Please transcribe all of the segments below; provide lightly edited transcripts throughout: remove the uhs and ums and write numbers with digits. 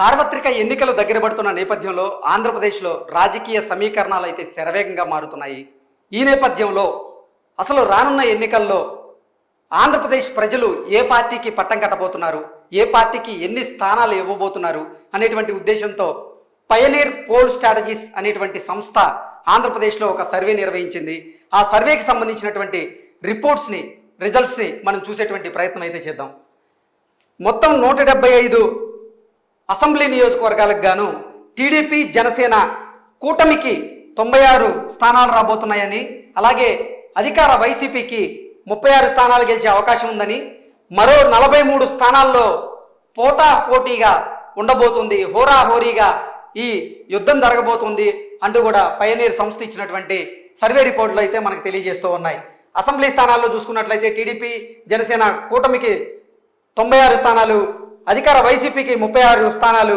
సార్వత్రిక ఎన్నికలు దగ్గర పడుతున్న నేపథ్యంలో ఆంధ్రప్రదేశ్లో రాజకీయ సమీకరణాలు అయితే శరవేగంగా మారుతున్నాయి. ఈ నేపథ్యంలో అసలు రానున్న ఎన్నికల్లో ఆంధ్రప్రదేశ్ ప్రజలు ఏ పార్టీకి పట్టం కట్టబోతున్నారు, ఏ పార్టీకి ఎన్ని స్థానాలు ఇవ్వబోతున్నారు అనేటువంటి ఉద్దేశంతో పయనీర్ పోల్ స్ట్రాటజీస్ అనేటువంటి సంస్థ ఆంధ్రప్రదేశ్లో ఒక సర్వే నిర్వహించింది. ఆ సర్వేకి సంబంధించినటువంటి రిజల్ట్స్ని మనం చూసేటువంటి ప్రయత్నం అయితే చేద్దాం. మొత్తం 175 అసెంబ్లీ నియోజకవర్గాలకు గాను టీడీపీ జనసేన కూటమికి 96 స్థానాలు రాబోతున్నాయని, అలాగే అధికార వైసీపీకి 36 స్థానాలు గెలిచే అవకాశం ఉందని, మరో 43 స్థానాల్లో పోటాపోటీగా ఉండబోతుంది, హోరాహోరీగా ఈ యుద్ధం జరగబోతుంది అంటూ కూడా పయనీర్ సంస్థ ఇచ్చినటువంటి సర్వే రిపోర్ట్లు అయితే మనకు తెలియజేస్తూ ఉన్నాయి. అసెంబ్లీ స్థానాల్లో చూసుకున్నట్లయితే టీడీపీ జనసేన కూటమికి 96 స్థానాలు, అధికార వైసీపీకి 36 స్థానాలు,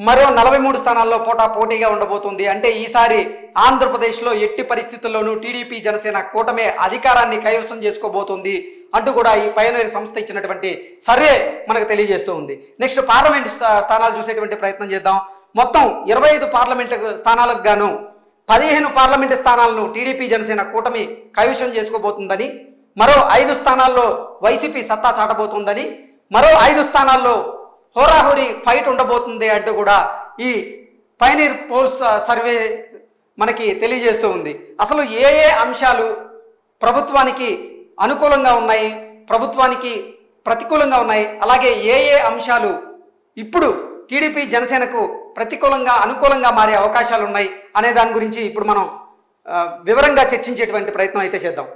మరో 43 స్థానాల్లో పోటాపోటీగా ఉండబోతుంది. అంటే ఈసారి ఆంధ్రప్రదేశ్లో ఎట్టి పరిస్థితుల్లోనూ టీడీపీ జనసేన కూటమే అధికారాన్ని కైవసం చేసుకోబోతుంది అంటూ కూడా ఈ పయనీర్ సంస్థ ఇచ్చినటువంటి సర్వే మనకు తెలియజేస్తూ ఉంది. నెక్స్ట్ పార్లమెంట్ స్థానాలు చూసేటువంటి ప్రయత్నం చేద్దాం. మొత్తం 25 పార్లమెంట్ స్థానాలకు గాను 15 పార్లమెంటు స్థానాలను టీడీపీ జనసేన కూటమి కైవసం చేసుకోబోతుందని, మరో 5 స్థానాల్లో వైసీపీ సత్తా చాటబోతుందని, మరో 5 స్థానాల్లో హోరాహోరీ ఫైట్ ఉండబోతుంది అంటూ కూడా ఈ పయనీర్ పోల్స్ సర్వే మనకి తెలియజేస్తూ ఉంది. అసలు ఏ అంశాలు ప్రభుత్వానికి అనుకూలంగా ఉన్నాయి, ప్రభుత్వానికి ప్రతికూలంగా ఉన్నాయి, అలాగే ఏ అంశాలు ఇప్పుడు టీడీపీ జనసేనకు ప్రతికూలంగా అనుకూలంగా మారే అవకాశాలు ఉన్నాయి అనే దాని గురించి ఇప్పుడు మనం వివరంగా చర్చించేటువంటి ప్రయత్నం అయితే చేద్దాం.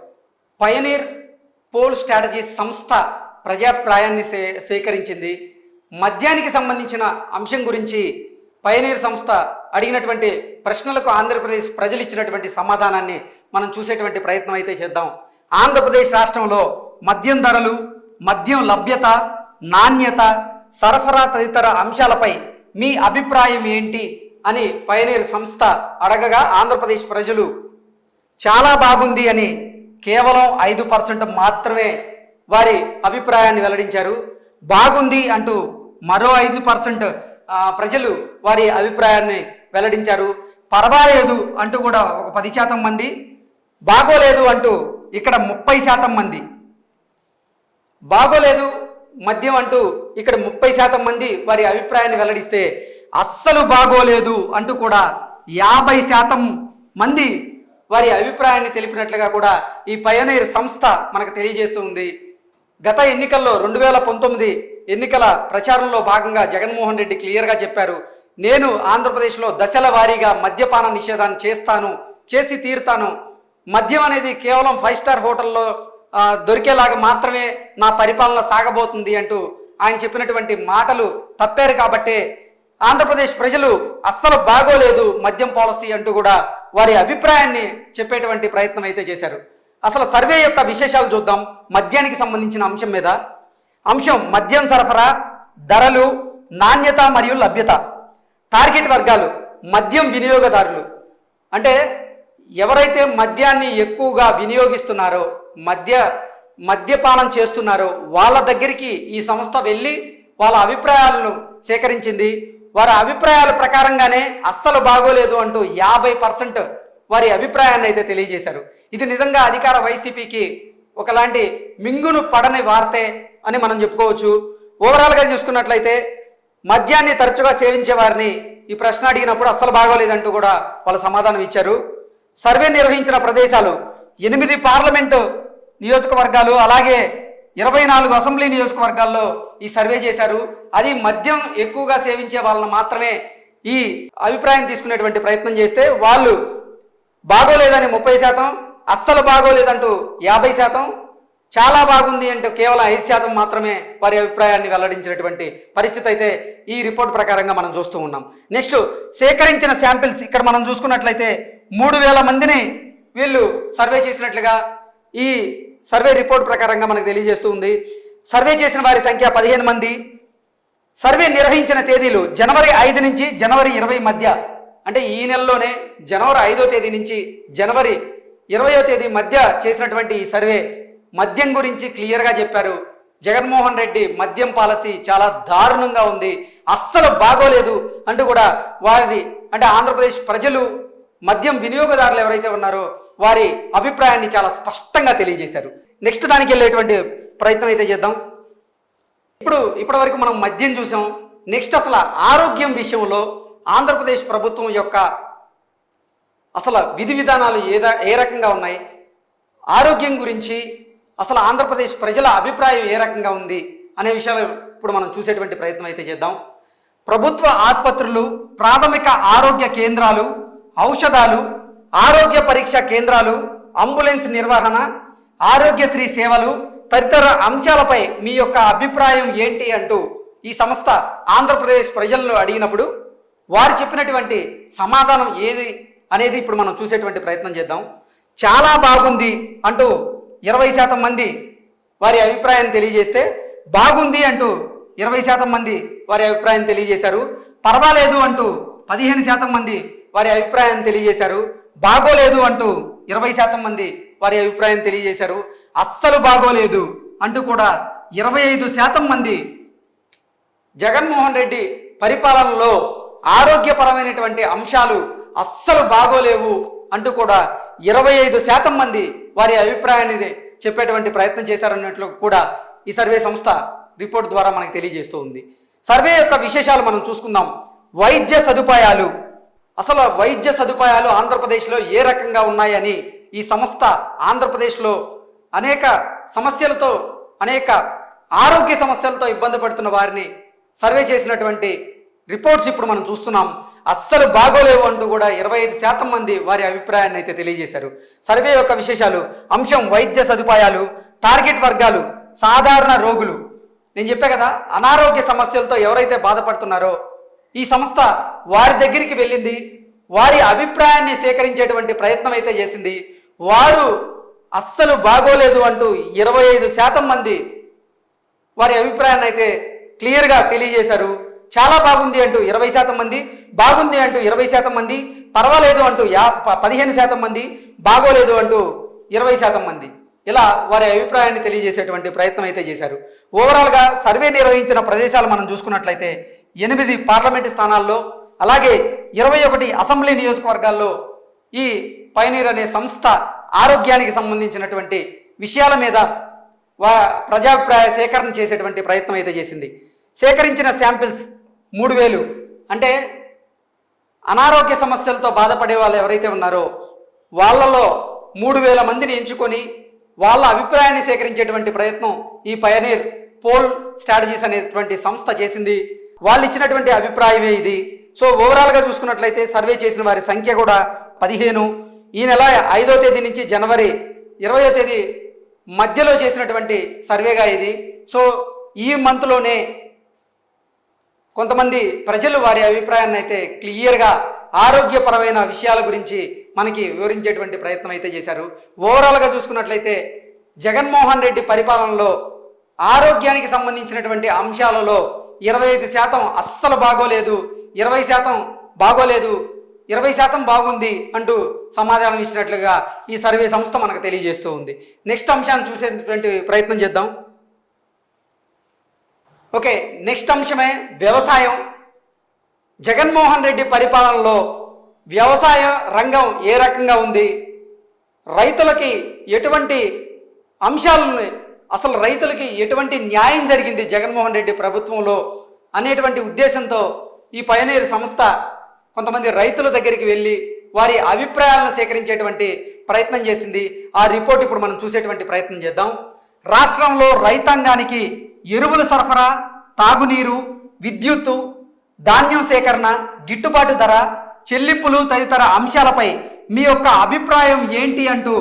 పయనీర్ పోల్ స్ట్రాటజీస్ సంస్థ ప్రజాప్రాయాన్ని సేకరించింది. మద్యానికి సంబంధించిన అంశం గురించి పయనీర్ సంస్థ అడిగినటువంటి ప్రశ్నలకు ఆంధ్రప్రదేశ్ ప్రజలు ఇచ్చినటువంటి సమాధానాన్ని మనం చూసేటువంటి ప్రయత్నం అయితే చేద్దాం. ఆంధ్రప్రదేశ్ రాష్ట్రంలో మద్యం ధరలు, మద్యం లభ్యత, నాణ్యత, సరఫరా తదితర అంశాలపై మీ అభిప్రాయం ఏంటి అని పయనీర్ సంస్థ అడగగా ఆంధ్రప్రదేశ్ ప్రజలు చాలా బాగుంది అని కేవలం 5% మాత్రమే వారి అభిప్రాయాన్ని వెల్లడించారు. బాగుంది అంటూ మరో 5% ప్రజలు వారి అభిప్రాయాన్ని వెల్లడించారు. పర్వాలేదు అంటూ కూడా ఒక 10% మంది, బాగోలేదు అంటూ ఇక్కడ 30% మంది, బాగోలేదు మద్యం అంటూ ఇక్కడ 30% మంది వారి అభిప్రాయాన్ని వెల్లడిస్తే, అస్సలు బాగోలేదు అంటూ కూడా 50% మంది వారి అభిప్రాయాన్ని తెలిపినట్లుగా కూడా ఈ పయనీర్ సంస్థ మనకు తెలియజేస్తూ ఉంది. గత ఎన్నికల్లో 2019 ఎన్నికల ప్రచారంలో భాగంగా జగన్మోహన్ రెడ్డి క్లియర్గా చెప్పారు, నేను ఆంధ్రప్రదేశ్లో దశల వారీగా మద్యపాన నిషేధాన్ని చేసి తీరుతాను, మద్యం అనేది కేవలం 5 స్టార్ హోటల్లో దొరికేలాగా మాత్రమే నా పరిపాలన సాగబోతుంది అంటూ ఆయన చెప్పినటువంటి మాటలు తప్పారు. కాబట్టే ఆంధ్రప్రదేశ్ ప్రజలు అస్సలు బాగోలేదు మద్యం పాలసీ అంటూ కూడా వారి అభిప్రాయాన్ని చెప్పేటువంటి ప్రయత్నం అయితే చేశారు. అసలు సర్వే యొక్క విశేషాలు చూద్దాం. మద్యానికి సంబంధించిన అంశం మీద మద్యం సరఫరా, ధరలు, నాణ్యత మరియు లభ్యత. టార్గెట్ వర్గాలు మద్యం వినియోగదారులు, అంటే ఎవరైతే మద్యాన్ని ఎక్కువగా వినియోగిస్తున్నారో, మద్యపానం చేస్తున్నారో వాళ్ళ దగ్గరికి ఈ సంస్థ వెళ్ళి వాళ్ళ అభిప్రాయాలను సేకరించింది. వారి అభిప్రాయాల ప్రకారంగానే అస్సలు బాగోలేదు అంటూ 50% వారి అభిప్రాయాన్ని అయితే తెలియజేశారు. ఇది నిజంగా అధికార వైసీపీకి ఒకలాంటి మింగును పడని వార్తే అని మనం చెప్పుకోవచ్చు. ఓవరాల్గా చూసుకున్నట్లయితే మద్యాన్ని తరచుగా సేవించే వారిని ఈ ప్రశ్న అడిగినప్పుడు అస్సలు బాగోలేదంటూ కూడా వాళ్ళు సమాధానం ఇచ్చారు. సర్వే నిర్వహించిన ప్రదేశాలు 8 పార్లమెంటు నియోజకవర్గాలు, అలాగే 24 అసెంబ్లీ నియోజకవర్గాల్లో ఈ సర్వే చేశారు. అది మద్యం ఎక్కువగా సేవించే వాళ్ళని మాత్రమే ఈ అభిప్రాయం తీసుకునేటువంటి ప్రయత్నం చేస్తే, వాళ్ళు బాగోలేదని 30%, అస్సలు బాగోలేదంటూ 50%, చాలా బాగుంది అంటూ కేవలం 5% మాత్రమే వారి అభిప్రాయాన్ని వెల్లడించినటువంటి పరిస్థితి అయితే ఈ రిపోర్ట్ ప్రకారంగా మనం చూస్తూ ఉన్నాం. నెక్స్ట్ సేకరించిన శాంపిల్స్ ఇక్కడ మనం చూసుకున్నట్లయితే 3000 మందిని వీళ్ళు సర్వే చేసినట్లుగా ఈ సర్వే రిపోర్ట్ ప్రకారంగా మనకు తెలియజేస్తూ ఉంది. సర్వే చేసిన వారి సంఖ్య 15 మంది. సర్వే నిర్వహించిన తేదీలు జనవరి 5 నుంచి జనవరి 20 మధ్య, అంటే ఈ నెలలోనే జనవరి 5వ తేదీ నుంచి జనవరి 20వ తేదీ మధ్య చేసినటువంటి ఈ సర్వే మద్యం గురించి క్లియర్గా చెప్పారు. జగన్మోహన్ రెడ్డి మద్యం పాలసీ చాలా దారుణంగా ఉంది, అస్సలు బాగోలేదు అంటూ కూడా వారిది అంటే ఆంధ్రప్రదేశ్ ప్రజలు మద్యం వినియోగదారులు ఎవరైతే ఉన్నారో వారి అభిప్రాయాన్ని చాలా స్పష్టంగా తెలియజేశారు. నెక్స్ట్ దానికి వెళ్ళేటువంటి ప్రయత్నం అయితే చేద్దాం. ఇప్పటి వరకు మనం మద్యం చూసాం. నెక్స్ట్ అసలు ఆరోగ్యం విషయంలో ఆంధ్రప్రదేశ్ ప్రభుత్వం యొక్క అసలు విధి విధానాలు ఏ రకంగా ఉన్నాయి, ఆరోగ్యం గురించి అసలు ఆంధ్రప్రదేశ్ ప్రజల అభిప్రాయం ఏ రకంగా ఉంది అనే విషయాలు ఇప్పుడు మనం చూసేటువంటి ప్రయత్నం అయితే చేద్దాం. ప్రభుత్వ ఆసుపత్రులు, ప్రాథమిక ఆరోగ్య కేంద్రాలు, ఔషధాలు, ఆరోగ్య పరీక్ష కేంద్రాలు, అంబులెన్స్ నిర్వహణ, ఆరోగ్యశ్రీ సేవలు తదితర అంశాలపై మీ యొక్క అభిప్రాయం ఏంటి అంటూ ఈ సంస్థ ఆంధ్రప్రదేశ్ ప్రజలను అడిగినప్పుడు వారు చెప్పినటువంటి సమాధానం ఏది అనేది ఇప్పుడు మనం చూసేటువంటి ప్రయత్నం చేద్దాం. చాలా బాగుంది అంటూ 20% మంది వారి అభిప్రాయం తెలియజేస్తే, బాగుంది అంటూ 20% మంది వారి అభిప్రాయం తెలియజేశారు. పర్వాలేదు అంటూ 15% మంది వారి అభిప్రాయం తెలియజేశారు. బాగోలేదు అంటూ 20% మంది వారి అభిప్రాయం తెలియజేశారు. అస్సలు బాగోలేదు అంటూ కూడా 25% మంది జగన్మోహన్ రెడ్డి పరిపాలనలో ఆరోగ్యపరమైనటువంటి అంశాలు అస్సలు బాగోలేవు అంటూ కూడా 25% మంది వారి అభిప్రాయాన్ని చెప్పేటువంటి ప్రయత్నం చేశారన్నట్లు కూడా ఈ సర్వే సంస్థ రిపోర్ట్ ద్వారా మనకు తెలియజేస్తూ ఉంది. సర్వే యొక్క విశేషాలు మనం చూసుకుందాం. వైద్య సదుపాయాలు, అసలు వైద్య సదుపాయాలు ఆంధ్రప్రదేశ్లో ఏ రకంగా ఉన్నాయని ఈ సంస్థ ఆంధ్రప్రదేశ్లో అనేక సమస్యలతో, అనేక ఆరోగ్య సమస్యలతో ఇబ్బంది పడుతున్న వారిని సర్వే చేసినటువంటి రిపోర్ట్స్ ఇప్పుడు మనం చూస్తున్నాం. అస్సలు బాగోలేవు అంటూ కూడా 25% మంది వారి అభిప్రాయాన్ని అయితే తెలియజేశారు. సర్వే యొక్క విశేషాలు: అంశం వైద్య సదుపాయాలు, టార్గెట్ వర్గాలు, సాధారణ రోగులు. నేను చెప్పా కదా, అనారోగ్య సమస్యలతో ఎవరైతే బాధపడుతున్నారో ఈ సంస్థ వారి దగ్గరికి వెళ్ళింది, వారి అభిప్రాయాన్ని సేకరించేటువంటి ప్రయత్నం అయితే చేసింది. వారు అస్సలు బాగోలేదు అంటూ 25% మంది వారి అభిప్రాయాన్ని అయితే క్లియర్గా తెలియజేశారు. చాలా బాగుంది అంటూ 20% మంది, బాగుంది అంటూ 20% మంది, పర్వాలేదు అంటూ 15% మంది, బాగోలేదు అంటూ 20% మంది ఇలా వారి అభిప్రాయాన్ని తెలియజేసేటువంటి ప్రయత్నం అయితే చేశారు. ఓవరాల్గా సర్వే నిర్వహించిన ప్రదేశాలు మనం చూసుకున్నట్లయితే 8 పార్లమెంటు స్థానాల్లో, అలాగే 21 అసెంబ్లీ నియోజకవర్గాల్లో ఈ పయనీర్ అనే సంస్థ ఆరోగ్యానికి సంబంధించినటువంటి విషయాల మీద ప్రజాభిప్రాయ సేకరణ చేసేటువంటి ప్రయత్నం అయితే చేసింది. సేకరించిన శాంపిల్స్ 3000, అంటే అనారోగ్య సమస్యలతో బాధపడే వాళ్ళు ఎవరైతే ఉన్నారో వాళ్ళలో 3000 మందిని ఎంచుకొని వాళ్ళ అభిప్రాయాన్ని సేకరించేటువంటి ప్రయత్నం ఈ పయనీర్ పోల్ స్ట్రాటజీస్ అనేటువంటి సంస్థ చేసింది. వాళ్ళు ఇచ్చినటువంటి అభిప్రాయమే ఇది. సో ఓవరాల్గా చూసుకున్నట్లయితే సర్వే చేసిన వారి సంఖ్య కూడా 15. ఈ నెల 5వ తేదీ నుంచి జనవరి 20వ తేదీ మధ్యలో చేసినటువంటి సర్వేగా ఇది. సో ఈ మంత్లోనే కొంతమంది ప్రజలు వారి అభిప్రాయాన్ని అయితే క్లియర్గా ఆరోగ్యపరమైన విషయాల గురించి మనకి వివరించేటువంటి ప్రయత్నం అయితే చేశారు. ఓవరాల్గా చూసుకున్నట్లయితే జగన్మోహన్ రెడ్డి పరిపాలనలో ఆరోగ్యానికి సంబంధించినటువంటి అంశాలలో 25% అస్సలు బాగోలేదు, 20% బాగోలేదు, 20% బాగుంది అంటూ సమాధానం ఇచ్చినట్లుగా ఈ సర్వే సంస్థ మనకు తెలియజేస్తూ ఉంది. నెక్స్ట్ అంశాన్ని చూసేటువంటి ప్రయత్నం చేద్దాం. ఓకే, నెక్స్ట్ అంశమే వ్యవసాయం. జగన్మోహన్ రెడ్డి పరిపాలనలో వ్యవసాయ రంగం ఏ రకంగా ఉంది, రైతులకి ఎటువంటి అంశాలను, అసలు రైతులకి ఎటువంటి న్యాయం జరిగింది జగన్మోహన్ రెడ్డి ప్రభుత్వంలో అనేటువంటి ఉద్దేశంతో ఈ పయనీర్ సంస్థ కొంతమంది రైతుల దగ్గరికి వెళ్ళి వారి అభిప్రాయాలను సేకరించేటువంటి ప్రయత్నం చేసింది. ఆ రిపోర్ట్ ఇప్పుడు మనం చూసేటువంటి ప్రయత్నం చేద్దాం. రాష్ట్రంలో రైతాంగానికి ఎరువుల సరఫరా, తాగునీరు, విద్యుత్తు, ధాన్యం సేకరణ, గిట్టుబాటు ధర, చెల్లింపులు తదితర అంశాలపై మీ యొక్క అభిప్రాయం ఏంటి అంటూ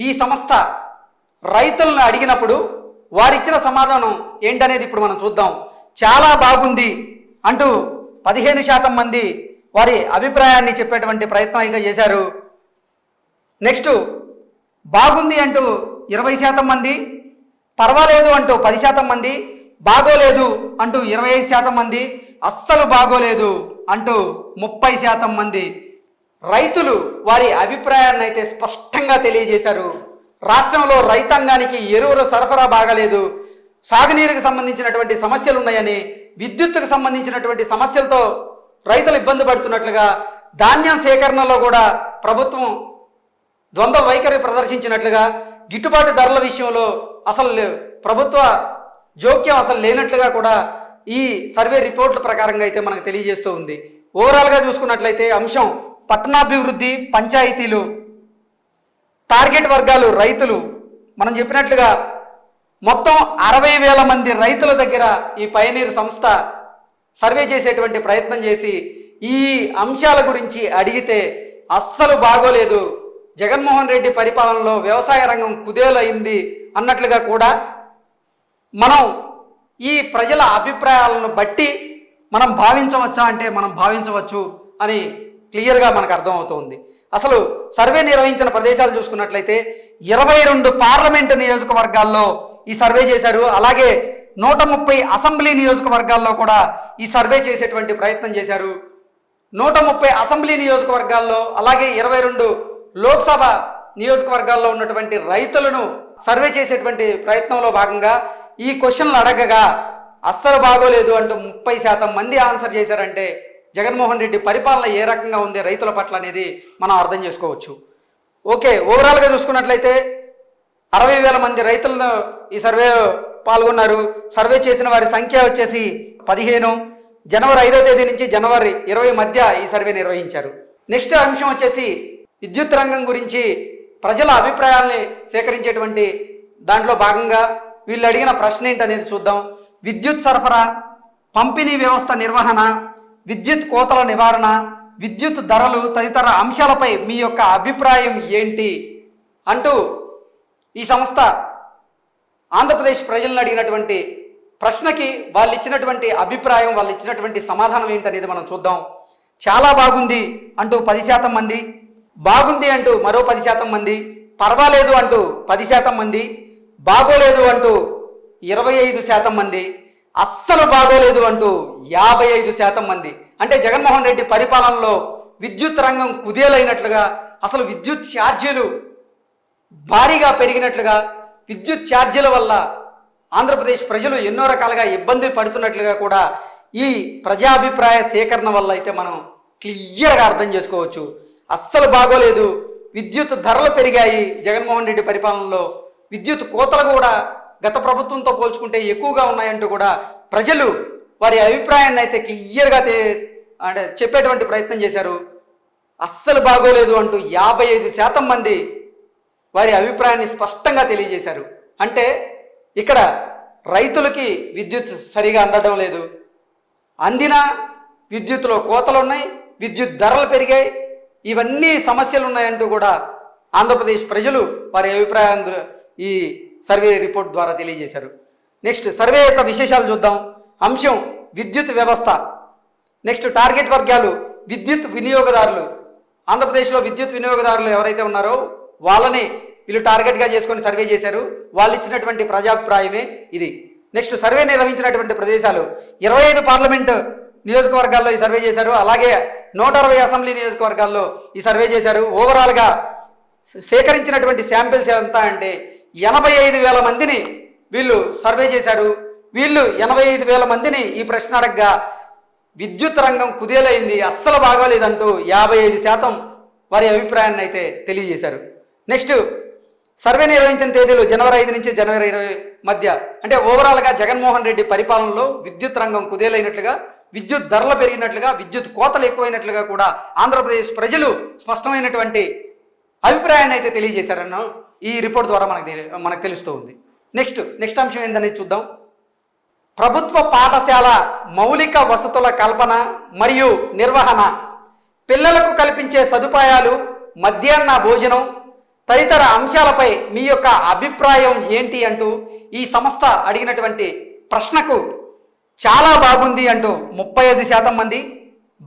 ఈ సంస్థ రైతులను అడిగినప్పుడు వారిచ్చిన సమాధానం ఏంటనేది ఇప్పుడు మనం చూద్దాం. చాలా బాగుంది అంటూ 15% మంది వారి అభిప్రాయాన్ని చెప్పేటువంటి ప్రయత్నం అయితే చేశారు. నెక్స్ట్ బాగుంది అంటూ 20% మంది, పర్వాలేదు అంటూ 10% మంది, బాగోలేదు అంటూ 25% మంది, అస్సలు బాగోలేదు అంటూ 30% మంది రైతులు వారి అభిప్రాయాన్ని అయితే స్పష్టంగా తెలియజేశారు. రాష్ట్రంలో రైతాంగానికి ఎరువుల సరఫరా బాగలేదు, సాగునీరుకు సంబంధించినటువంటి సమస్యలు ఉన్నాయని విద్యుత్తుకు సంబంధించినటువంటి సమస్యలతో రైతులు ఇబ్బంది పడుతున్నట్లుగా, ధాన్యం సేకరణలో కూడా ప్రభుత్వం ద్వంద్వ వైఖరి ప్రదర్శించినట్లుగా, గిట్టుబాటు ధరల విషయంలో అసలు ప్రభుత్వ జోక్యం అసలు లేనట్లుగా కూడా ఈ సర్వే రిపోర్ట్ల ప్రకారంగా అయితే మనకు తెలియజేస్తూ ఉంది. ఓవరాల్గా చూసుకున్నట్లయితే అంశం పట్టణాభివృద్ధి, పంచాయతీలు, టార్గెట్ వర్గాలు రైతులు. మనం చెప్పినట్లుగా మొత్తం 60,000 మంది రైతుల దగ్గర ఈ పయనీర్ సంస్థ సర్వే చేసేటువంటి ప్రయత్నం చేసి ఈ అంశాల గురించి అడిగితే అస్సలు బాగోలేదు, జగన్మోహన్ రెడ్డి పరిపాలనలో వ్యవసాయ రంగం కుదేలైంది అన్నట్లుగా కూడా మనం ఈ ప్రజల అభిప్రాయాలను బట్టి మనం భావించవచ్చా అంటే మనం భావించవచ్చు అని క్లియర్గా మనకు అర్థమవుతుంది. అసలు సర్వే నిర్వహించిన ప్రదేశాలు చూసుకున్నట్లయితే 22 పార్లమెంటు నియోజకవర్గాల్లో ఈ సర్వే చేశారు. అలాగే 130 అసెంబ్లీ నియోజకవర్గాల్లో కూడా ఈ సర్వే చేసేటువంటి ప్రయత్నం చేశారు. 130 అసెంబ్లీ నియోజకవర్గాల్లో అలాగే 22 లోక్సభ నియోజకవర్గాల్లో ఉన్నటువంటి రైతులను సర్వే చేసేటువంటి ప్రయత్నంలో భాగంగా ఈ క్వశ్చన్లు అడగగా అస్సలు బాగోలేదు అంటూ 30% మంది ఆన్సర్ చేశారంటే జగన్మోహన్ రెడ్డి పరిపాలన ఏ రకంగా ఉంది రైతుల పట్ల అనేది మనం అర్థం చేసుకోవచ్చు. ఓకే, ఓవరాల్గా చూసుకున్నట్లయితే 60,000 మంది రైతులను ఈ సర్వేలో పాల్గొన్నారు. సర్వే చేసిన వారి సంఖ్య వచ్చేసి 15. జనవరి 5వ తేదీ నుంచి జనవరి 20 మధ్య ఈ సర్వే నిర్వహించారు. నెక్స్ట్ అంశం వచ్చేసి విద్యుత్ రంగం గురించి ప్రజల అభిప్రాయాల్ని సేకరించేటువంటి దాంట్లో భాగంగా వీళ్ళు అడిగిన ప్రశ్న ఏంటనేది చూద్దాం. విద్యుత్ సరఫరా, పంపిణీ వ్యవస్థ నిర్వహణ, విద్యుత్ కోతల నివారణ, విద్యుత్ ధరలు తదితర అంశాలపై మీ యొక్క అభిప్రాయం ఏంటి అంటూ ఈ సంస్థ ఆంధ్రప్రదేశ్ ప్రజలను అడిగినటువంటి ప్రశ్నకి వాళ్ళు ఇచ్చినటువంటి అభిప్రాయం, వాళ్ళు ఇచ్చినటువంటి సమాధానం ఏంటనేది మనం చూద్దాం. చాలా బాగుంది అంటూ 10% మంది, బాగుంది అంటూ మరో 10% మంది, పర్వాలేదు అంటూ 10% మంది, బాగోలేదు అంటూ 25% మంది, అస్సలు బాగోలేదు అంటూ 55% మంది. అంటే జగన్మోహన్ రెడ్డి పరిపాలనలో విద్యుత్ రంగం కుదేలైనట్లుగా, అసలు విద్యుత్ ఛార్జీలు భారీగా పెరిగినట్లుగా, విద్యుత్ ఛార్జీల వల్ల ఆంధ్రప్రదేశ్ ప్రజలు ఎన్నో రకాలుగా ఇబ్బంది పడుతున్నట్లుగా కూడా ఈ ప్రజాభిప్రాయ సేకరణ వల్ల అయితే మనం క్లియర్గా అర్థం చేసుకోవచ్చు. అస్సలు బాగోలేదు, విద్యుత్ ధరలు పెరిగాయి, జగన్మోహన్ రెడ్డి పరిపాలనలో విద్యుత్ కోతలు కూడా గత ప్రభుత్వంతో పోల్చుకుంటే ఎక్కువగా ఉన్నాయంటూ కూడా ప్రజలు వారి అభిప్రాయాన్ని అయితే క్లియర్గా అంటే చెప్పేటువంటి ప్రయత్నం చేశారు. అస్సలు బాగోలేదు అంటూ 55% మంది వారి అభిప్రాయాన్ని స్పష్టంగా తెలియజేశారు. అంటే ఇక్కడ రైతులకి విద్యుత్ సరిగా అందడం లేదు, అందిన విద్యుత్తులో కోతలు ఉన్నాయి, విద్యుత్ ధరలు పెరిగాయి, ఇవన్నీ సమస్యలు ఉన్నాయంటూ కూడా ఆంధ్రప్రదేశ్ ప్రజలు వారి అభిప్రాయాన్ని ఈ సర్వే రిపోర్ట్ ద్వారా తెలియజేశారు. నెక్స్ట్ సర్వే యొక్క విశేషాలు చూద్దాం. అంశం విద్యుత్ వ్యవస్థ. నెక్స్ట్ టార్గెట్ వర్గాలు, విద్యుత్ వినియోగదారులు. ఆంధ్రప్రదేశ్లో విద్యుత్ వినియోగదారులు ఎవరైతే ఉన్నారో వాళ్ళని వీళ్ళు టార్గెట్గా చేసుకొని సర్వే చేశారు. వాళ్ళు ఇచ్చినటువంటి ప్రజాభిప్రాయమే ఇది. నెక్స్ట్ సర్వే నిర్వహించినటువంటి ప్రదేశాలు 25 పార్లమెంటు నియోజకవర్గాల్లో ఈ సర్వే చేశారు. అలాగే 160 అసెంబ్లీ నియోజకవర్గాల్లో ఈ సర్వే చేశారు. ఓవరాల్గా సేకరించినటువంటి శాంపిల్స్ ఎంత అంటే 85,000 మందిని వీళ్ళు సర్వే చేశారు. వీళ్ళు 85,000 మందిని ఈ ప్రశ్న అడగగా విద్యుత్ రంగం కుదేలైంది, అస్సలు బాగోలేదంటూ 55% వారి అభిప్రాయాన్ని అయితే తెలియజేశారు. నెక్స్ట్ సర్వే నిర్వహించిన తేదీలు జనవరి 5 నుంచి జనవరి 20 మధ్య. అంటే ఓవరాల్గా జగన్మోహన్ రెడ్డి పరిపాలనలో విద్యుత్ రంగం కుదేలైనట్లుగా, విద్యుత్ ధరలు పెరిగినట్లుగా, విద్యుత్ కోతలు ఎక్కువైనట్లుగా కూడా ఆంధ్రప్రదేశ్ ప్రజలు స్పష్టమైనటువంటి అభిప్రాయాన్ని అయితే తెలియజేశారన్న ఈ రిపోర్ట్ ద్వారా మనకు తెలుస్తూ ఉంది. నెక్స్ట్ అంశం ఏందనేది చూద్దాం. ప్రభుత్వ పాఠశాల మౌలిక వసతుల కల్పన మరియు నిర్వహణ, పిల్లలకు కల్పించే సదుపాయాలు, మధ్యాహ్న భోజనం తదితర అంశాలపై మీ యొక్క అభిప్రాయం ఏంటి అంటూ ఈ సంస్థ అడిగినటువంటి ప్రశ్నకు చాలా బాగుంది అంటూ 35% మంది,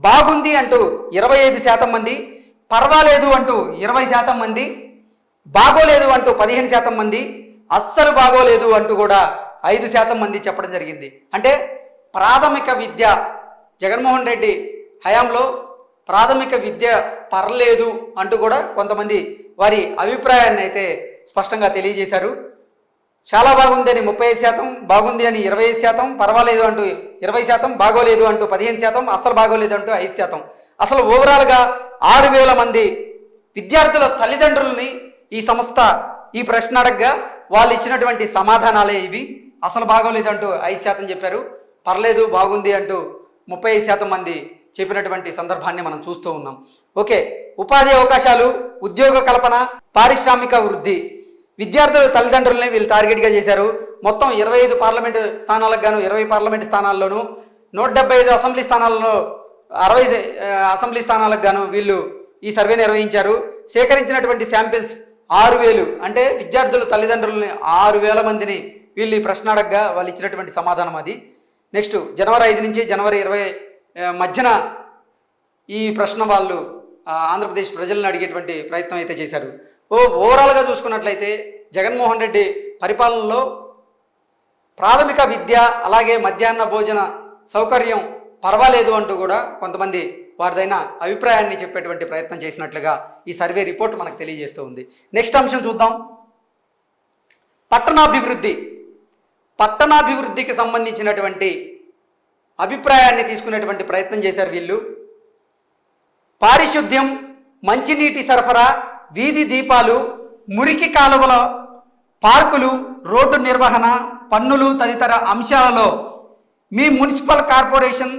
బాగుంది అంటూ 25% మంది, పర్వాలేదు అంటూ 20% మంది, బాగోలేదు అంటూ 15% మంది, అస్సలు బాగోలేదు అంటూ కూడా 5% మంది చెప్పడం జరిగింది. అంటే ప్రాథమిక విద్య జగన్మోహన్ రెడ్డి హయాంలో ప్రాథమిక విద్య పర్లేదు అంటూ కూడా కొంతమంది వారి అభిప్రాయాన్ని అయితే స్పష్టంగా తెలియజేశారు. చాలా బాగుంది అని 35%, బాగుంది అని 25%, పర్వాలేదు అంటూ 20%, బాగోలేదు అంటూ 15%, అస్సలు బాగోలేదు అంటూ 5%. అసలు ఓవరాల్గా 6,000 మంది విద్యార్థుల తల్లిదండ్రులని ఈ సంస్థ ఈ ప్రశ్న అడగగా వాళ్ళు ఇచ్చినటువంటి సమాధానాలే ఇవి. అసలు బాగోలేదు అంటూ 5% చెప్పారు, పర్లేదు బాగుంది అంటూ 35% మంది చెప్పినటువంటి సందర్భాన్ని మనం చూస్తూ ఉన్నాం. ఓకే, ఉపాధి అవకాశాలు, ఉద్యోగ కల్పన, పారిశ్రామిక వృద్ధి, విద్యార్థుల తల్లిదండ్రులని వీళ్ళు టార్గెట్గా చేశారు. మొత్తం 25 పార్లమెంటు స్థానాలకు గాను 20 పార్లమెంటు స్థానాల్లోనూ 175 అసెంబ్లీ స్థానాల్లో 60 అసెంబ్లీ స్థానాలకు గాను వీళ్ళు ఈ సర్వే నిర్వహించారు. సేకరించినటువంటి శాంపిల్స్ 6,000, అంటే విద్యార్థుల తల్లిదండ్రులని 6,000 మందిని వీళ్ళు ఈ ప్రశ్న అడగగా వాళ్ళు ఇచ్చినటువంటి సమాధానం అది. నెక్స్ట్ జనవరి 5 నుంచి జనవరి 20 మధ్యన ఈ ప్రశ్న వాళ్ళు ఆంధ్రప్రదేశ్ ప్రజలను అడిగేటువంటి ప్రయత్నం అయితే చేశారు. ఓవరాల్గా చూసుకున్నట్లయితే జగన్మోహన్ రెడ్డి పరిపాలనలో ప్రాథమిక విద్య అలాగే మధ్యాహ్న భోజన సౌకర్యం పర్వాలేదు అంటూ కూడా కొంతమంది వారిదైన అభిప్రాయాన్ని చెప్పేటువంటి ప్రయత్నం చేసినట్లుగా ఈ సర్వే రిపోర్ట్ మనకు తెలియజేస్తూ ఉంది. నెక్స్ట్ అంశం చూద్దాం. పట్టణాభివృద్ధి. పట్టణాభివృద్ధికి సంబంధించినటువంటి అభిప్రాయాన్ని తీసుకునేటువంటి ప్రయత్నం చేశారు వీళ్ళు. పారిశుద్ధ్యం, మంచినీటి సరఫరా, వీధి దీపాలు, మురికి కాలువల, పార్కులు, రోడ్డు నిర్వహణ, పన్నులు తదితర అంశాలలో మీ మున్సిపల్ కార్పొరేషన్,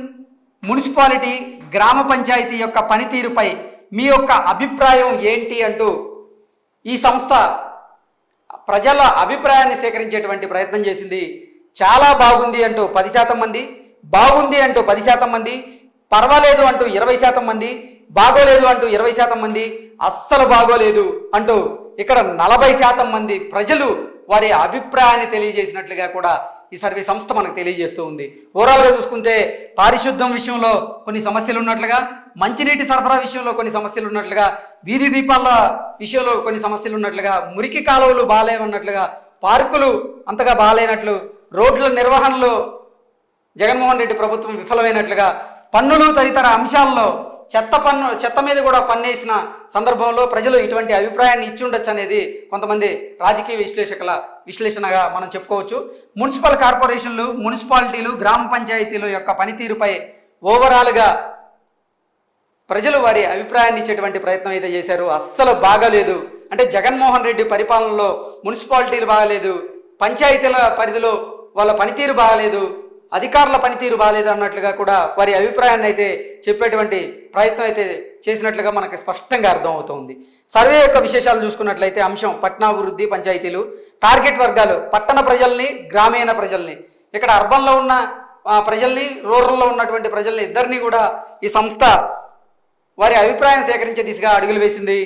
మున్సిపాలిటీ, గ్రామ పంచాయతీ యొక్క పనితీరుపై మీ యొక్క అభిప్రాయం ఏంటి అంటూ ఈ సంస్థ ప్రజల అభిప్రాయాన్ని సేకరించేటువంటి ప్రయత్నం చేసింది. చాలా బాగుంది అంటూ 10% మంది, బాగుంది అంటూ 10% మంది, పర్వాలేదు అంటూ 20% మంది, బాగోలేదు అంటూ 20% మంది, అస్సలు బాగోలేదు అంటూ ఇక్కడ 40% మంది ప్రజలు వారి అభిప్రాయాన్ని తెలియజేసినట్లుగా కూడా ఈ సర్వే సంస్థ మనకు తెలియజేస్తూ ఉంది. ఓవరాల్గా చూసుకుంటే పారిశుద్ధ్యం విషయంలో కొన్ని సమస్యలు ఉన్నట్లుగా, మంచినీటి సరఫరా విషయంలో కొన్ని సమస్యలు ఉన్నట్లుగా, వీధి దీపాల విషయంలో కొన్ని సమస్యలు ఉన్నట్లుగా, మురికి కాలువలు బాగాలేవన్నట్లుగా, పార్కులు అంతగా బాగాలేనట్లు, రోడ్ల నిర్వహణలో జగన్మోహన్ రెడ్డి ప్రభుత్వం విఫలమైనట్లుగా, పన్నులు తదితర అంశాల్లో చెత్త మీద కూడా పన్నేసిన సందర్భంలో ప్రజలు ఇటువంటి అభిప్రాయాన్ని ఇచ్చి ఉండొచ్చు అనేది కొంతమంది రాజకీయ విశ్లేషకుల విశ్లేషణగా మనం చెప్పుకోవచ్చు. మున్సిపల్ కార్పొరేషన్లు, మున్సిపాలిటీలు, గ్రామ పంచాయతీల యొక్క పనితీరుపై ఓవరాల్గా ప్రజలు వారి అభిప్రాయాన్ని ఇచ్చేటువంటి ప్రయత్నం అయితే చేశారు. అస్సలు బాగాలేదు అంటే జగన్మోహన్ రెడ్డి పరిపాలనలో మున్సిపాలిటీలు బాగాలేదు, పంచాయతీల పరిధిలో వాళ్ళ పనితీరు బాగాలేదు, అధికారుల పనితీరు బాగాలేదు అన్నట్లుగా కూడా వారి అభిప్రాయాన్ని అయితే చెప్పేటువంటి ప్రయత్నం అయితే చేసినట్లుగా మనకు స్పష్టంగా అర్థమవుతోంది. సర్వే యొక్క విశేషాలు చూసుకున్నట్లయితే అంశం పట్టణాభివృద్ధి, పంచాయతీలు, టార్గెట్ వర్గాలు పట్టణ ప్రజల్ని, గ్రామీణ ప్రజల్ని, ఇక్కడ అర్బన్లో ఉన్న ప్రజల్ని, రూరల్లో ఉన్నటువంటి ప్రజల్ని ఇద్దరిని కూడా ఈ సంస్థ వారి అభిప్రాయం సేకరించే దిశగా అడుగులు వేసింది.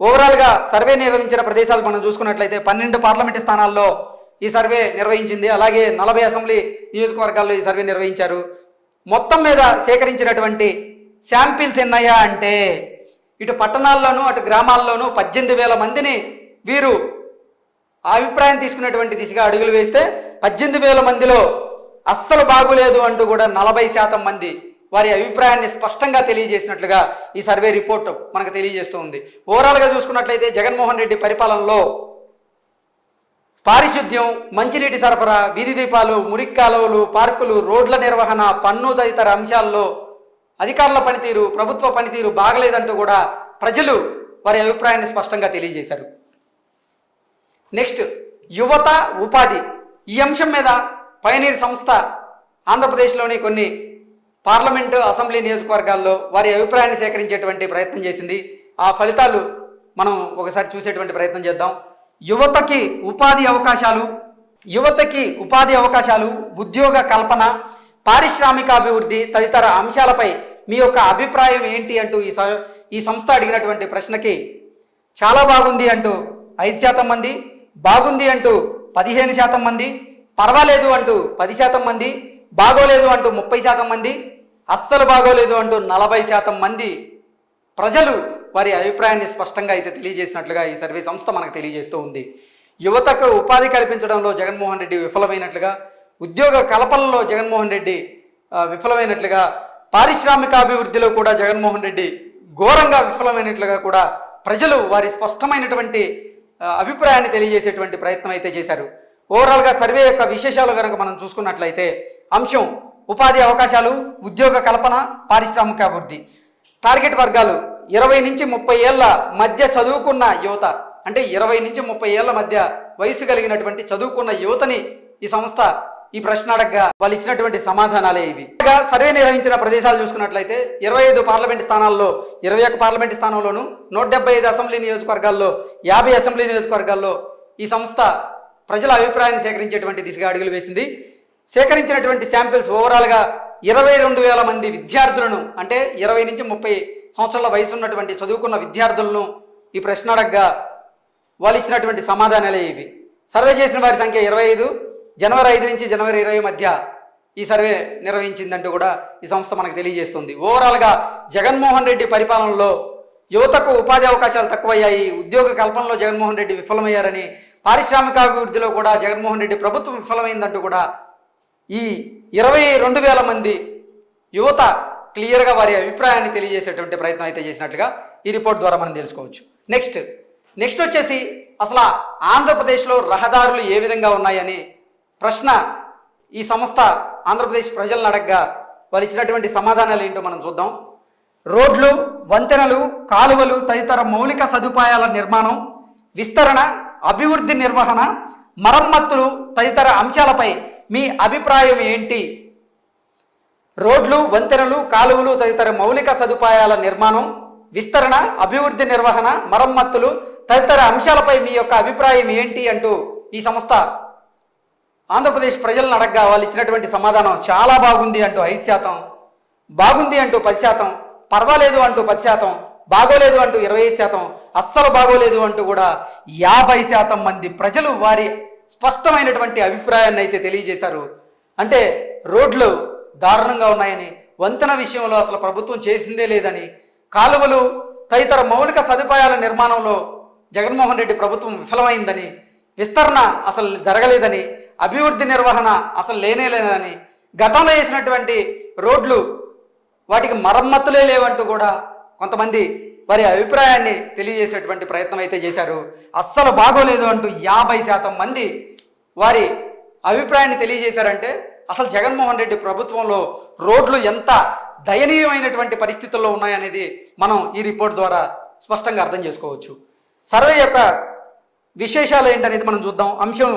ఓవరాల్గా సర్వే నిర్వహించిన ప్రదేశాలు మనం చూసుకున్నట్లయితే 12 పార్లమెంటు స్థానాల్లో ఈ సర్వే నిర్వహించింది. అలాగే 40 అసెంబ్లీ నియోజకవర్గాల్లో ఈ సర్వే నిర్వహించారు. మొత్తం మీద సేకరించినటువంటి శాంపిల్స్ ఎన్నయ్యా అంటే ఇటు పట్టణాల్లోనూ అటు గ్రామాల్లోనూ 18,000 మందిని వీరు అభిప్రాయం తీసుకునేటువంటి దిశగా అడుగులు వేస్తే 18,000 మందిలో అస్సలు బాగులేదు అంటూ కూడా 40% మంది వారి అభిప్రాయాన్ని స్పష్టంగా తెలియజేసినట్లుగా ఈ సర్వే రిపోర్ట్ మనకు తెలియజేస్తూ ఉంది. ఓవరాల్గా చూసుకున్నట్లయితే జగన్మోహన్ రెడ్డి పరిపాలనలో పారిశుద్ధ్యం, మంచినీటి సరఫరా, వీధి దీపాలు, మురికి కాలువలు, పార్కులు, రోడ్ల నిర్వహణ, పన్ను తదితర అంశాల్లో అధికారుల పనితీరు, ప్రభుత్వ పనితీరు బాగలేదంటూ కూడా ప్రజలు వారి అభిప్రాయాన్ని స్పష్టంగా తెలియజేశారు. నెక్స్ట్ యువత, ఉపాధి. ఈ అంశం మీద పయనీర్ సంస్థ ఆంధ్రప్రదేశ్లోని కొన్ని పార్లమెంటు, అసెంబ్లీ నియోజకవర్గాల్లో వారి అభిప్రాయాన్ని సేకరించేటువంటి ప్రయత్నం చేసింది. ఆ ఫలితాలు మనం ఒకసారి చూసేటువంటి ప్రయత్నం చేద్దాం. యువతకి ఉపాధి అవకాశాలు, ఉద్యోగ కల్పన, పారిశ్రామికాభివృద్ధి తదితర అంశాలపై మీ యొక్క అభిప్రాయం ఏంటి అంటూ ఈ సంస్థ అడిగినటువంటి ప్రశ్నకి చాలా బాగుంది అంటూ 5% మంది, బాగుంది అంటూ 15% మంది, పర్వాలేదు అంటూ 10% మంది, బాగోలేదు అంటూ 30% మంది, అస్సలు బాగోలేదు అంటూ 40% మంది ప్రజలు వారి అభిప్రాయాన్ని స్పష్టంగా అయితే తెలియజేసినట్లుగా ఈ సర్వే సంస్థ మనకు తెలియజేస్తూ ఉంది. యువతకు ఉపాధి కల్పించడంలో జగన్మోహన్ రెడ్డి విఫలమైనట్లుగా, ఉద్యోగ కల్పనలో జగన్మోహన్ రెడ్డి విఫలమైనట్లుగా, పారిశ్రామికాభివృద్ధిలో కూడా జగన్మోహన్ రెడ్డి ఘోరంగా విఫలమైనట్లుగా కూడా ప్రజలు వారి స్పష్టమైనటువంటి అభిప్రాయాన్ని తెలియజేసేటువంటి ప్రయత్నం అయితే చేశారు. ఓవరాల్గా సర్వే యొక్క విశేషాలు కనుక మనం చూసుకున్నట్లయితే అంశం ఉపాధి అవకాశాలు, ఉద్యోగ కల్పన, పారిశ్రామికాభివృద్ధి. టార్గెట్ వర్గాలు 20 నుంచి 30 ఏళ్ల మధ్య చదువుకున్న యువత, అంటే 20 నుంచి 30 ఏళ్ల మధ్య వయసు కలిగినటువంటి చదువుకున్న యువతని ఈ సంస్థ ఈ ప్రశ్న అడగగా వాళ్ళు ఇచ్చినటువంటి సమాధానాలే ఇవి. సర్వే నిర్వహించిన ప్రదేశాలు చూసుకున్నట్లయితే 25 పార్లమెంట్ స్థానాల్లో 21 పార్లమెంట్ స్థానంలోను, 175 అసెంబ్లీ నియోజకవర్గాల్లో, 50 అసెంబ్లీ నియోజకవర్గాల్లో ఈ సంస్థ ప్రజల అభిప్రాయాన్ని సేకరించేటువంటి దిశగా అడుగులు వేసింది. సేకరించినటువంటి శాంపిల్స్ ఓవరాల్గా 22,000 మంది విద్యార్థులను, అంటే 20 నుంచి 30 సంవత్సరాల వయసు ఉన్నటువంటి చదువుకున్న విద్యార్థులను ఈ ప్రశ్న అడగగా వాళ్ళు ఇచ్చినటువంటి సమాధానాలే ఇవి. సర్వే చేసిన వారి సంఖ్య 25. జనవరి 5 నుంచి జనవరి 20 మధ్య ఈ సర్వే నిర్వహించిందంటూ కూడా ఈ సంస్థ మనకు తెలియజేస్తుంది. ఓవరాల్గా జగన్మోహన్ రెడ్డి పరిపాలనలో యువతకు ఉపాధి అవకాశాలు తక్కువయ్యాయి, ఉద్యోగ కల్పనలో జగన్మోహన్ రెడ్డి విఫలమయ్యారని, పారిశ్రామికాభివృద్ధిలో కూడా జగన్మోహన్ రెడ్డి ప్రభుత్వం విఫలమైందంటూ కూడా ఈ 22,000 మంది యువత క్లియర్గా వారి అభిప్రాయాన్ని తెలియజేసేటువంటి ప్రయత్నం అయితే చేసినట్లుగా ఈ రిపోర్ట్ ద్వారా మనం తెలుసుకోవచ్చు. నెక్స్ట్ వచ్చేసి అసలు ఆంధ్రప్రదేశ్లో రహదారులు ఏ విధంగా ఉన్నాయని ప్రశ్న ఈ సంస్థ ఆంధ్రప్రదేశ్ ప్రజలను అడగగా వాళ్ళు ఇచ్చినటువంటి సమాధానాలు ఏంటో మనం చూద్దాం. రోడ్లు, వంతెనలు, కాలువలు తదితర మౌలిక సదుపాయాల నిర్మాణం, విస్తరణ, అభివృద్ధి నిర్వహణ, మరమ్మతులు తదితర అంశాలపై మీ అభిప్రాయం ఏంటి? రోడ్లు, వంతెనలు, కాలువలు తదితర మౌలిక సదుపాయాల నిర్మాణం, విస్తరణ, అభివృద్ధి నిర్వహణ, మరమ్మతులు తదితర అంశాలపై మీ యొక్క అభిప్రాయం ఏంటి అంటూ ఈ సంస్థ ఆంధ్రప్రదేశ్ ప్రజలను అడగగా వాళ్ళు ఇచ్చినటువంటి సమాధానం చాలా బాగుంది అంటూ 5%, బాగుంది అంటూ 10%, పర్వాలేదు అంటూ 10%, బాగోలేదు అంటూ 25%, అస్సలు బాగోలేదు అంటూ కూడా 50% మంది ప్రజలు వారి స్పష్టమైనటువంటి అభిప్రాయాన్ని అయితే తెలియజేశారు. అంటే రోడ్లు దారుణంగా ఉన్నాయని, వంతెన విషయంలో అసలు ప్రభుత్వం చేసిందే లేదని, కాలువలు తదితర మౌలిక సదుపాయాల నిర్మాణంలో జగన్మోహన్ రెడ్డి ప్రభుత్వం విఫలమైందని, విస్తరణ అసలు జరగలేదని, అభివృద్ధి నిర్వహణ అసలు లేనేలేదని, గతంలో వేసినటువంటి రోడ్లు వాటికి మరమ్మతులే లేవంటూ కూడా కొంతమంది వారి అభిప్రాయాన్ని తెలియజేసేటువంటి ప్రయత్నం అయితే చేశారు. అస్సలు బాగోలేదు అంటూ 50% మంది వారి అభిప్రాయాన్ని తెలియజేశారంటే అసలు జగన్మోహన్ రెడ్డి ప్రభుత్వంలో రోడ్లు ఎంత దయనీయమైనటువంటి పరిస్థితుల్లో ఉన్నాయనేది మనం ఈ రిపోర్ట్ ద్వారా స్పష్టంగా అర్థం చేసుకోవచ్చు. సర్వే యొక్క విశేషాలు ఏంటనేది మనం చూద్దాం. అంశం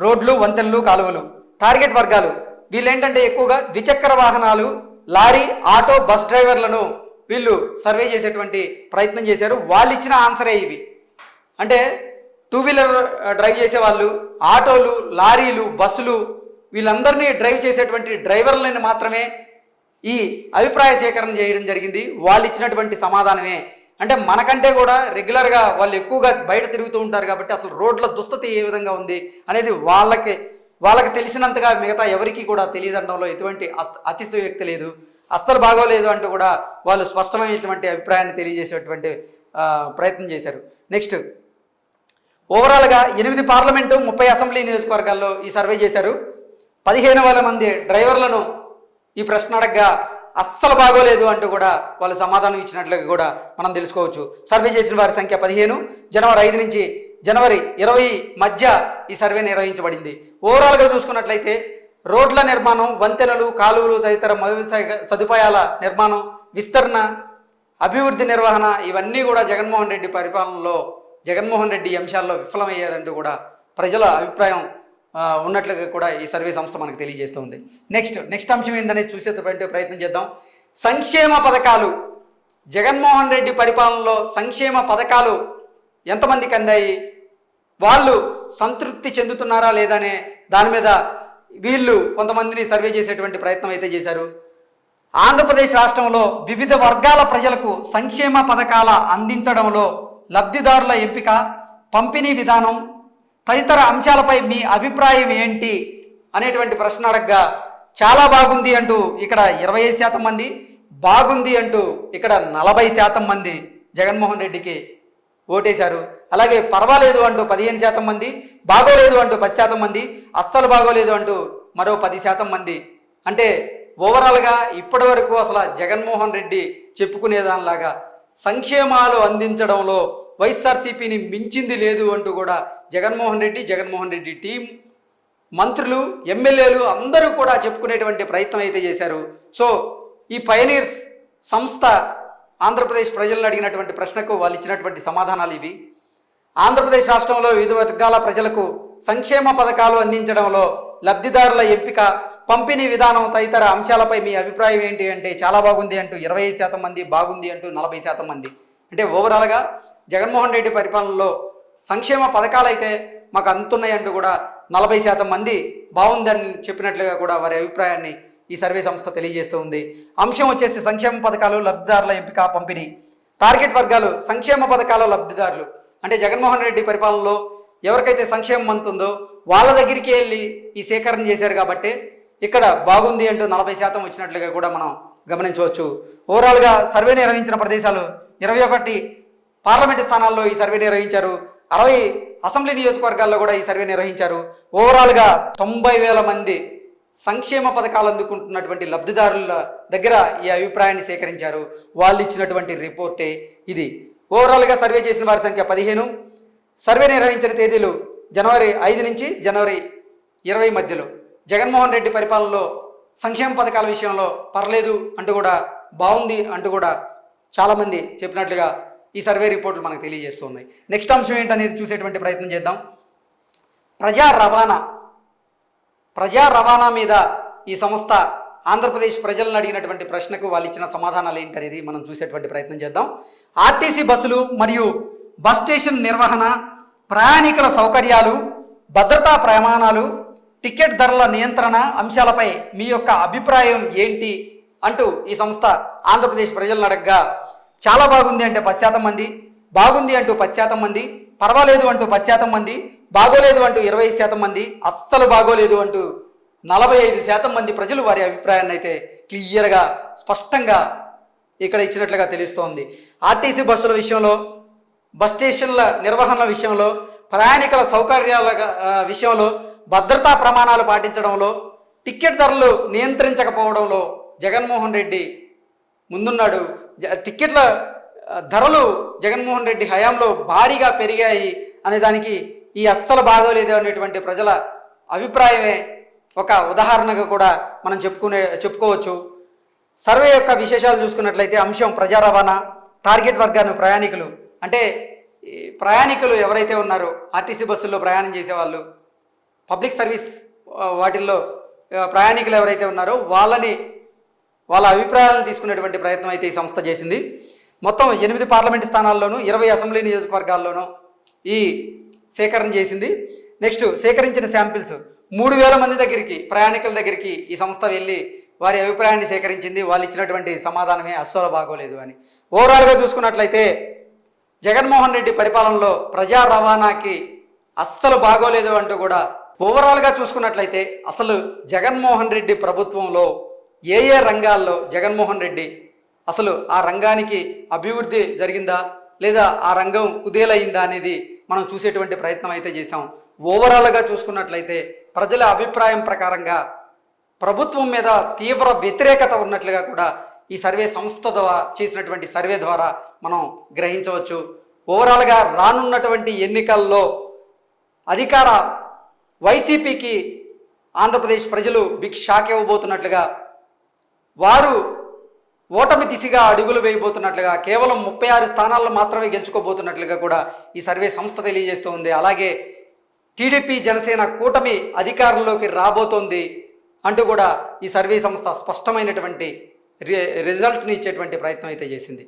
రోడ్లు, వంతెనలు, కాలువలు. టార్గెట్ వర్గాలు వీళ్ళేంటంటే ఎక్కువగా ద్విచక్ర వాహనాలు, లారీ, ఆటో, బస్ డ్రైవర్లను వీళ్ళు సర్వే చేసేటువంటి ప్రయత్నం చేశారు. వాళ్ళు ఇచ్చిన ఆన్సరే ఇవి. అంటే 2 వీలర్ డ్రైవ్ చేసేవాళ్ళు, ఆటోలు, లారీలు, బస్సులు వీళ్ళందరినీ డ్రైవ్ చేసేటువంటి డ్రైవర్లను మాత్రమే ఈ అభిప్రాయ సేకరణ చేయడం జరిగింది. వాళ్ళు ఇచ్చినటువంటి సమాధానమే. అంటే మనకంటే కూడా రెగ్యులర్గా వాళ్ళు ఎక్కువగా బయట తిరుగుతూ ఉంటారు కాబట్టి అసలు రోడ్ల దుస్థితి ఏ విధంగా ఉంది అనేది వాళ్ళకి తెలిసినంతగా మిగతా ఎవరికి కూడా తెలియదనడంలో ఎటువంటి అతిశయోక్తి లేదు. అస్సలు బాగోలేదు అంటూ కూడా వాళ్ళు స్పష్టమైనటువంటి అభిప్రాయాన్ని తెలియజేసేటువంటి ప్రయత్నం చేశారు. నెక్స్ట్ ఓవరాల్గా 8 పార్లమెంటు, 30 అసెంబ్లీ నియోజకవర్గాల్లో ఈ సర్వే చేశారు. 15,000 మంది డ్రైవర్లను ఈ ప్రశ్న అడగగా అస్సలు బాగోలేదు అంటూ కూడా వాళ్ళు సమాధానం ఇచ్చినట్లుగా కూడా మనం తెలుసుకోవచ్చు. సర్వే చేసిన వారి సంఖ్య 15. జనవరి 5 నుంచి జనవరి 20 మధ్య ఈ సర్వే నిర్వహించబడింది. ఓవరాల్గా చూసుకున్నట్లయితే రోడ్ల నిర్మాణం, వంతెనలు, కాలువలు తదితర మౌలిక సదుపాయాల నిర్మాణం, విస్తరణ, అభివృద్ధి నిర్వహణ ఇవన్నీ కూడా జగన్మోహన్ రెడ్డి పరిపాలనలో జగన్మోహన్ రెడ్డి అంశాల్లో విఫలమయ్యారంటూ కూడా ప్రజల అభిప్రాయం ఉన్నట్లుగా కూడా ఈ సర్వే సంస్థ మనకు తెలియజేస్తుంది. నెక్స్ట్ అంశం ఏందనేది చూసేటువంటి ప్రయత్నం చేద్దాం. సంక్షేమ పథకాలు. జగన్మోహన్ రెడ్డి పరిపాలనలో సంక్షేమ పథకాలు ఎంతమందికి అందాయి, వాళ్ళు సంతృప్తి చెందుతున్నారా లేదనే దాని మీద వీళ్ళు కొంతమందిని సర్వే చేసేటువంటి ప్రయత్నం అయితే చేశారు. ఆంధ్రప్రదేశ్ రాష్ట్రంలో వివిధ వర్గాల ప్రజలకు సంక్షేమ పథకాల అందించడంలో లబ్ధిదారుల ఎంపిక, పంపిణీ విధానం తదితర అంశాలపై మీ అభిప్రాయం ఏంటి అనేటువంటి ప్రశ్న అడగగా చాలా బాగుంది అంటూ ఇక్కడ 25% మంది, బాగుంది అంటూ ఇక్కడ 40% మంది జగన్మోహన్ రెడ్డికి ఓటేశారు. అలాగే పర్వాలేదు అంటూ 15% మంది, బాగోలేదు అంటూ 10% మంది, అస్సలు బాగోలేదు అంటూ మరో 10% మంది. అంటే ఓవరాల్గా ఇప్పటి వరకు అసలు జగన్మోహన్ రెడ్డి చెప్పుకునేదానిలాగా సంక్షేమాలు అందించడంలో వైఎస్ఆర్సీపీని మించింది లేదు అంటూ కూడా జగన్మోహన్ రెడ్డి టీం మంత్రులు, ఎమ్మెల్యేలు అందరూ కూడా చెప్పుకునేటువంటి ప్రయత్నం అయితే చేశారు. సో ఈ పయనీర్స్ సంస్థ ఆంధ్రప్రదేశ్ ప్రజలను అడిగినటువంటి ప్రశ్నకు వాళ్ళు ఇచ్చినటువంటి సమాధానాలు ఇవి. ఆంధ్రప్రదేశ్ రాష్ట్రంలో వివిధ వర్గాల ప్రజలకు సంక్షేమ పథకాలు అందించడంలో లబ్ధిదారుల ఎంపిక, పంపిణీ విధానం తదితర అంశాలపై మీ అభిప్రాయం ఏంటి అంటే చాలా బాగుంది అంటూ 25% మంది, బాగుంది అంటూ 40% మంది. అంటే ఓవరాల్గా జగన్మోహన్ రెడ్డి పరిపాలనలో సంక్షేమ పథకాలు అయితే మాకు అందుతున్నాయి అంటూ కూడా 40% మంది బాగుందని చెప్పినట్లుగా కూడా వారి అభిప్రాయాన్ని ఈ సర్వే సంస్థ తెలియజేస్తూ ఉంది. అంశం వచ్చేసి సంక్షేమ పథకాలు, లబ్ధిదారుల ఎంపిక, పంపిణీ. టార్గెట్ వర్గాలు సంక్షేమ పథకాల లబ్ధిదారులు. అంటే జగన్మోహన్ రెడ్డి పరిపాలనలో ఎవరికైతే సంక్షేమం అందుతుందో వాళ్ళ దగ్గరికి వెళ్ళి ఈ సేకరణ చేశారు కాబట్టి ఇక్కడ బాగుంది అంటూ 40% వచ్చినట్లుగా కూడా మనం గమనించవచ్చు. ఓవరాల్గా సర్వే నిర్వహించిన ప్రదేశాలు 21 పార్లమెంటు స్థానాల్లో ఈ సర్వే నిర్వహించారు. 60 అసెంబ్లీ నియోజకవర్గాల్లో కూడా ఈ సర్వే నిర్వహించారు. ఓవరాల్గా 90,000 మంది సంక్షేమ పథకాలు అందుకుంటున్నటువంటి లబ్ధిదారుల దగ్గర ఈ అభిప్రాయాన్ని సేకరించారు. వాళ్ళు ఇచ్చినటువంటి రిపోర్టే ఇది. ఓవరాల్గా సర్వే చేసిన వారి సంఖ్య 15. సర్వే నిర్వహించిన తేదీలు జనవరి 5 నుంచి జనవరి 20 మధ్యలో. జగన్మోహన్ రెడ్డి పరిపాలనలో సంక్షేమ పథకాల విషయంలో పర్లేదు అంటూ కూడా, బాగుంది అంటూ కూడా చాలామంది చెప్పినట్లుగా ఈ సర్వే రిపోర్ట్లు మనకు తెలియజేస్తున్నాయి. నెక్స్ట్ అంశం ఏంటనేది చూసేటువంటి ప్రయత్నం చేద్దాం. ప్రజా రవాణా మీద ఈ సంస్థ ఆంధ్రప్రదేశ్ ప్రజలను అడిగినటువంటి ప్రశ్నకు వాళ్ళు ఇచ్చిన సమాధానాలు ఏంటనేది మనం చూసేటువంటి ప్రయత్నం చేద్దాం. ఆర్టీసీ బస్సులు మరియు బస్ స్టేషన్ నిర్వహణ, ప్రయాణికుల సౌకర్యాలు, భద్రతా ప్రమాణాలు, టికెట్ ధరల నియంత్రణ అంశాలపై మీ యొక్క అభిప్రాయం ఏంటి అంటూ ఈ సంస్థ ఆంధ్రప్రదేశ్ ప్రజలను అడగగా చాలా బాగుంది అంటే 10% మంది, బాగుంది అంటూ 10% మంది, పర్వాలేదు అంటూ 10% మంది, బాగోలేదు అంటూ 20% మంది, అస్సలు బాగోలేదు అంటూ 45% మంది ప్రజలు వారి అభిప్రాయాన్ని అయితే క్లియర్గా, స్పష్టంగా ఇక్కడ ఇచ్చినట్లుగా తెలుస్తోంది. ఆర్టీసీ బస్సుల విషయంలో, బస్ స్టేషన్ల నిర్వహణ విషయంలో, ప్రయాణికుల సౌకర్యాల విషయంలో, భద్రతా ప్రమాణాలు పాటించడంలో, టికెట్ ధరలు నియంత్రించకపోవడంలో జగన్మోహన్ రెడ్డి ముందున్నాడు. టికెట్ల ధరలు జగన్మోహన్ రెడ్డి హయాంలో భారీగా పెరిగాయి అనే దానికి ఈ అస్సలు బాగోలేదు అనేటువంటి ప్రజల అభిప్రాయమే ఒక ఉదాహరణగా కూడా మనం చెప్పుకోవచ్చు. సర్వే యొక్క విశేషాలు చూసుకున్నట్లయితే అంశం ప్రజా రవాణా, టార్గెట్ వర్గాన్ని ప్రయాణికులు. అంటే ప్రయాణికులు ఎవరైతే ఉన్నారో ఆర్టీసీ బస్సుల్లో ప్రయాణం చేసేవాళ్ళు, పబ్లిక్ సర్వీస్ వాటిల్లో ప్రయాణికులు ఎవరైతే ఉన్నారో వాళ్ళ అభిప్రాయాలను తీసుకునేటువంటి ప్రయత్నం అయితే ఈ సంస్థ చేసింది. మొత్తం 8 పార్లమెంటు స్థానాల్లోనూ 20 అసెంబ్లీ నియోజకవర్గాల్లోనూ ఈ సేకరణ చేసింది. నెక్స్ట్ సేకరించిన శాంపిల్స్ 3,000 మంది దగ్గరికి, ప్రయాణికుల దగ్గరికి ఈ సంస్థ వెళ్ళి వారి అభిప్రాయాన్ని సేకరించింది. వాళ్ళు ఇచ్చినటువంటి సమాధానమే అస్సలు బాగోలేదు అని. ఓవరాల్గా చూసుకున్నట్లయితే జగన్మోహన్ రెడ్డి పరిపాలనలో ప్రజా రవాణాకి అస్సలు బాగోలేదు అంటూ కూడా, ఓవరాల్గా చూసుకున్నట్లయితే అసలు జగన్మోహన్ రెడ్డి ప్రభుత్వంలో ఏ రంగాల్లో జగన్మోహన్ రెడ్డి అసలు ఆ రంగానికి అభివృద్ధి జరిగిందా లేదా ఆ రంగం కుదేలైందా అనేది మనం చూసేటువంటి ప్రయత్నం అయితే చేశాం. ఓవరాల్గా చూసుకున్నట్లయితే ప్రజల అభిప్రాయం ప్రకారంగా ప్రభుత్వం మీద తీవ్ర వ్యతిరేకత ఉన్నట్లుగా కూడా ఈ సర్వే సంస్థ ద్వారా చేసినటువంటి సర్వే ద్వారా మనం గ్రహించవచ్చు. ఓవరాల్గా రానున్నటువంటి ఎన్నికల్లో అధికార వైసీపీకి ఆంధ్రప్రదేశ్ ప్రజలు బిగ్ షాక్ ఇవ్వబోతున్నట్లుగా, వారు ఓటమి దిశగా అడుగులు వేయబోతున్నట్లుగా, కేవలం 36 స్థానాల్లో మాత్రమే గెలుచుకోబోతున్నట్లుగా కూడా ఈ సర్వే సంస్థ తెలియజేస్తూ ఉంది. అలాగే టీడీపీ జనసేన కూటమి అధికారంలోకి రాబోతోంది అంటూ కూడా ఈ సర్వే సంస్థ స్పష్టమైనటువంటి రిజల్ట్ని ఇచ్చేటువంటి ప్రయత్నం అయితే చేసింది.